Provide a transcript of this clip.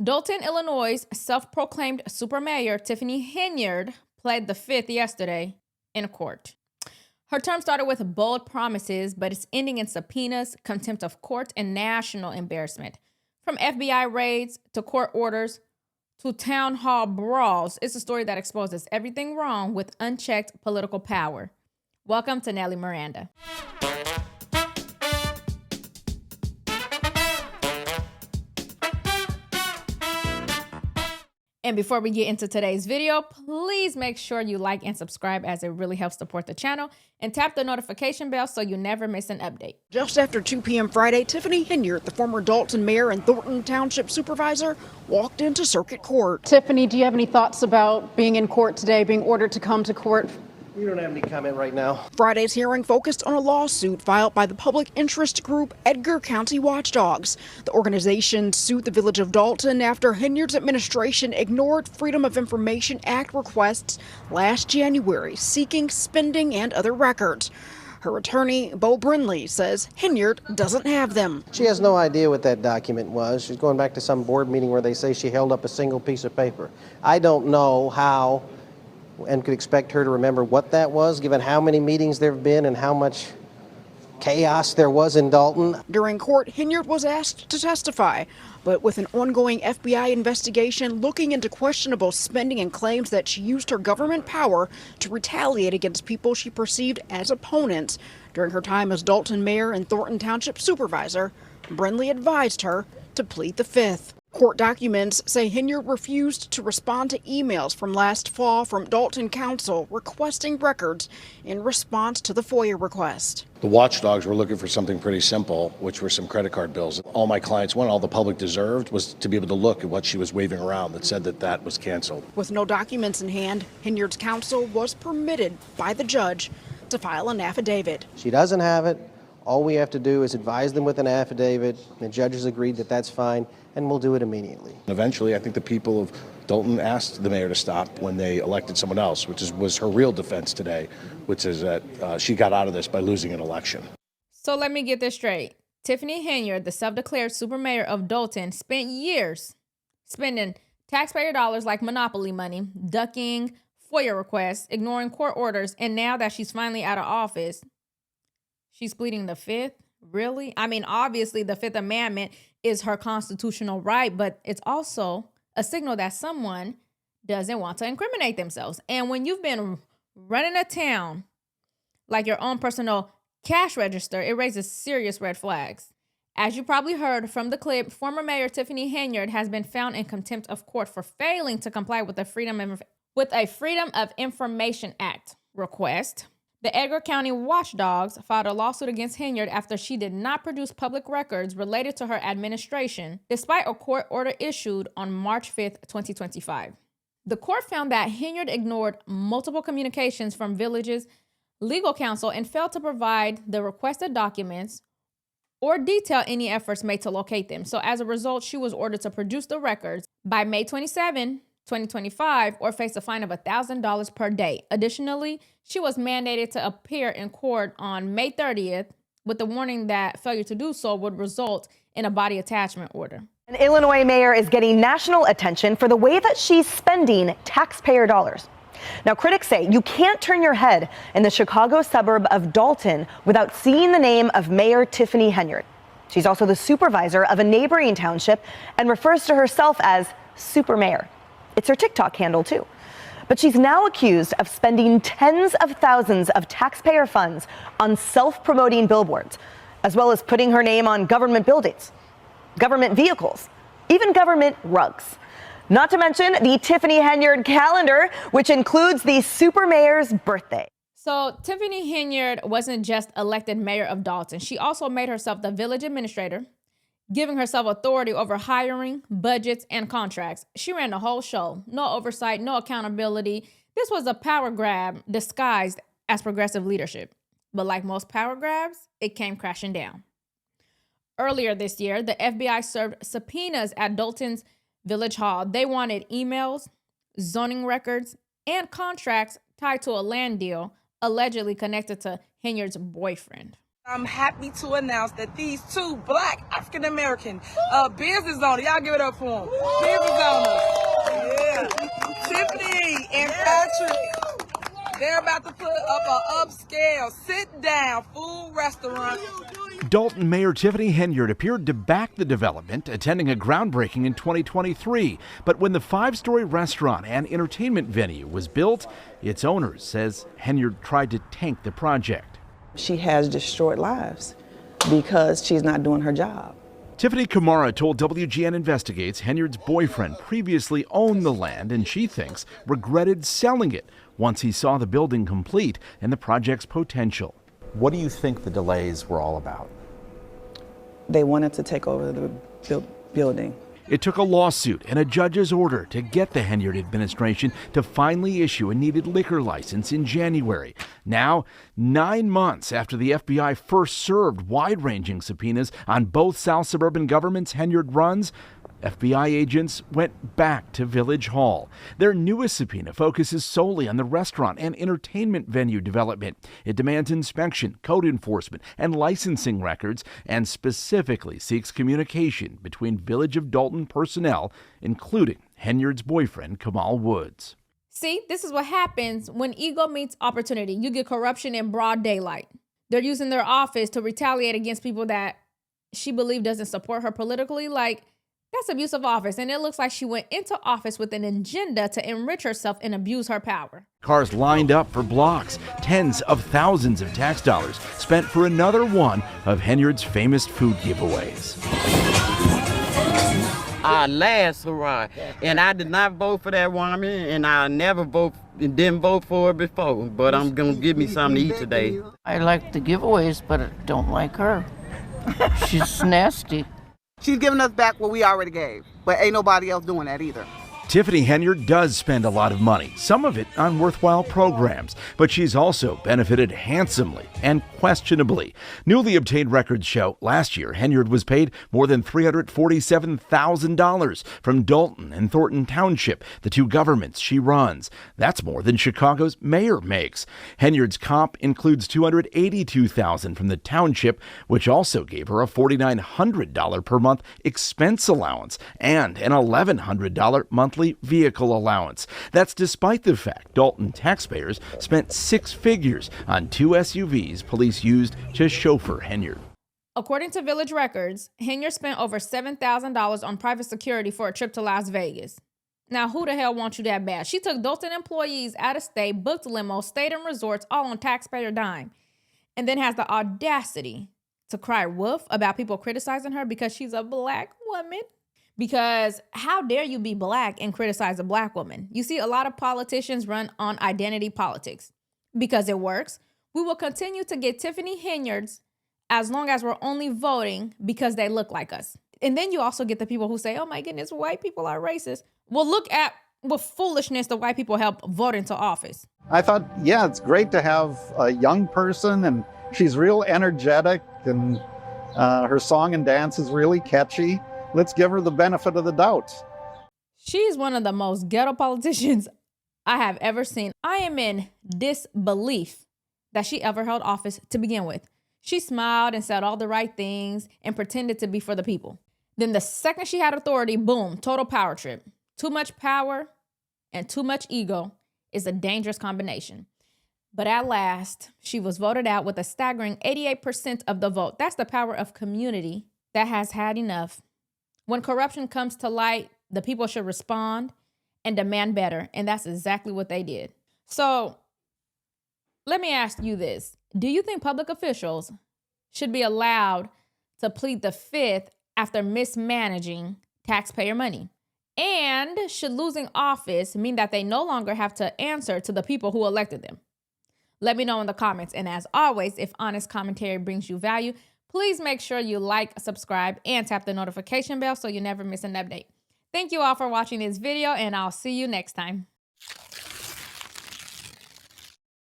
Dolton, Illinois' self-proclaimed super mayor Tiffany Hinyard pled the fifth yesterday in court. Her term started with bold promises, but it's ending in subpoenas, contempt of court, and national embarrassment. From FBI raids to court orders to town hall brawls, it's a story that exposes everything wrong with unchecked political power. Welcome to Nellie Miranda. And before we get into today's video, please make sure you like and subscribe as it really helps support the channel, and tap the notification bell so you never miss an update. Just after 2 p.m. Friday, Tiffany Hinyard, the former Dolton mayor and Thornton Township supervisor, walked into circuit court. Tiffany, do you have any thoughts about being in court today, being ordered to come to court? We don't have any comment right now. Friday's hearing focused on a lawsuit filed by the public interest group Edgar County Watchdogs. The organization sued the village of Dolton after Hinyard's administration ignored Freedom of Information Act requests last January, seeking spending and other records. Her attorney, Bo Brindley, says Hinyard doesn't have them. She has no idea what that document was. She's going back to some board meeting where they say she held up a single piece of paper. I don't know how and could expect her to remember what that was, given how many meetings there have been and how much chaos there was in Dolton. During court, Hinyard was asked to testify, but with an ongoing FBI investigation looking into questionable spending and claims that she used her government power to retaliate against people she perceived as opponents during her time as Dolton mayor and Thornton Township supervisor, Brindley advised her to plead the fifth. Court documents say Hinyard refused to respond to emails from last fall from Dolton Council requesting records in response to the FOIA request. The watchdogs were looking for something pretty simple, which were some credit card bills. All my clients wanted, all the public deserved, was to be able to look at what she was waving around that said that that was canceled. With no documents in hand, Hinyard's counsel was permitted by the judge to file an affidavit. She doesn't have it. All we have to do is advise them with an affidavit. The judges agreed that that's fine, and we'll do it immediately. Eventually, I think the people of Dolton asked the mayor to stop when they elected someone else, which was her real defense today, which is that she got out of this by losing an election. So let me get this straight. Tiffany Hinyard, the self-declared super mayor of Dolton, spent years spending taxpayer dollars like monopoly money, ducking FOIA requests, ignoring court orders, and now that she's finally out of office, she's pleading the fifth? Really? I mean, obviously, the Fifth Amendment is her constitutional right, but it's also a signal that someone doesn't want to incriminate themselves. And when you've been running a town like your own personal cash register, it raises serious red flags. As you probably heard from the clip, former Mayor Tiffany Henyard has been found in contempt of court for failing to comply with a Freedom of Information Act request. The Edgar County Watchdogs filed a lawsuit against Hinyard after she did not produce public records related to her administration, despite a court order issued on March 5th, 2025. The court found that Hinyard ignored multiple communications from village's legal counsel and failed to provide the requested documents or detail any efforts made to locate them. So as a result, she was ordered to produce the records by May 27, 2025, or face a fine of $1,000 per day. Additionally, she was mandated to appear in court on May 30th with the warning that failure to do so would result in a body attachment order. An Illinois mayor is getting national attention for the way that she's spending taxpayer dollars. Now, critics say you can't turn your head in the Chicago suburb of Dolton without seeing the name of Mayor Tiffany Henyard. She's also the supervisor of a neighboring township and refers to herself as Super Mayor. It's her TikTok handle, too. But she's now accused of spending tens of thousands of taxpayer funds on self-promoting billboards, as well as putting her name on government buildings, government vehicles, even government rugs. Not to mention the Tiffany Hinyard calendar, which includes the super mayor's birthday. So Tiffany Hinyard wasn't just elected mayor of Dolton. She also made herself the village administrator, giving herself authority over hiring, budgets, and contracts. She ran the whole show. No oversight, no accountability. This was a power grab disguised as progressive leadership. But like most power grabs, it came crashing down. Earlier this year, the FBI served subpoenas at Dolton's Village Hall. They wanted emails, zoning records, and contracts tied to a land deal allegedly connected to Hinyard's boyfriend. I'm happy to announce that these two black African-American business owners, y'all give it up for them, business owners, yeah, Tiffany and Patrick, they're about to put up an upscale, sit-down food restaurant. Dolton Mayor Tiffany Henyard appeared to back the development, attending a groundbreaking in 2023. But when the 5-story restaurant and entertainment venue was built, its owner says Henyard tried to tank the project. She has destroyed lives because she's not doing her job. Tiffany Kamara told WGN Investigates Henyard's boyfriend previously owned the land and she thinks regretted selling it once he saw the building complete and the project's potential. What do you think the delays were all about? They wanted to take over the building. It took a lawsuit and a judge's order to get the Henyard administration to finally issue a needed liquor license in January. Now, 9 months after the FBI first served wide-ranging subpoenas on both South suburban governments Henyard runs, FBI agents went back to Village Hall. Their newest subpoena focuses solely on the restaurant and entertainment venue development. It demands inspection, code enforcement, and licensing records, and specifically seeks communication between Village of Dolton personnel, including Henyard's boyfriend, Kamal Woods. See, this is what happens when ego meets opportunity. You get corruption in broad daylight. They're using their office to retaliate against people that she believes doesn't support her politically. That's abuse of office, and it looks like she went into office with an agenda to enrich herself and abuse her power. Cars lined up for blocks, tens of thousands of tax dollars spent for another one of Henyard's famous food giveaways. Our last hurrah, and I did not vote for that woman, and I didn't vote for her before, but I'm gonna give me something to eat today. I like the giveaways, but I don't like her. She's nasty. She's giving us back what we already gave, but ain't nobody else doing that either. Tiffany Henyard does spend a lot of money, some of it on worthwhile programs, but she's also benefited handsomely and questionably. Newly obtained records show last year Henyard was paid more than $347,000 from Dolton and Thornton Township, the two governments she runs. That's more than Chicago's mayor makes. Henyard's comp includes $282,000 from the township, which also gave her a $4,900 per month expense allowance and an $1,100 monthly vehicle allowance. That's despite the fact Dolton taxpayers spent 6 figures on 2 SUVs police used to chauffeur Henyard. According to Village records, Henyard spent over $7,000 on private security for a trip to Las Vegas. Now, who the hell wants you that bad? She took Dolton employees out of state, booked limos, stayed in resorts, all on taxpayer dime, and then has the audacity to cry wolf about people criticizing her because she's a black woman. Because how dare you be black and criticize a black woman? You see, a lot of politicians run on identity politics. Because it works, we will continue to get Tiffany Hinyards as long as we're only voting because they look like us. And then you also get the people who say, oh my goodness, white people are racist. Well, look at what foolishness the white people help vote into office. I thought, yeah, it's great to have a young person, and she's real energetic, and her song and dance is really catchy. Let's give her the benefit of the doubt. She's one of the most ghetto politicians I have ever seen. I am in disbelief that she ever held office to begin with. She smiled and said all the right things and pretended to be for the people. Then the second she had authority, boom, total power trip. Too much power and too much ego is a dangerous combination. But at last, she was voted out with a staggering 88% of the vote. That's the power of community that has had enough. When corruption comes to light, the people should respond and demand better. And that's exactly what they did. So let me ask you this. Do you think public officials should be allowed to plead the fifth after mismanaging taxpayer money? And should losing office mean that they no longer have to answer to the people who elected them? Let me know in the comments. And as always, if honest commentary brings you value, please make sure you like, subscribe, and tap the notification bell so you never miss an update. Thank you all for watching this video, and I'll see you next time.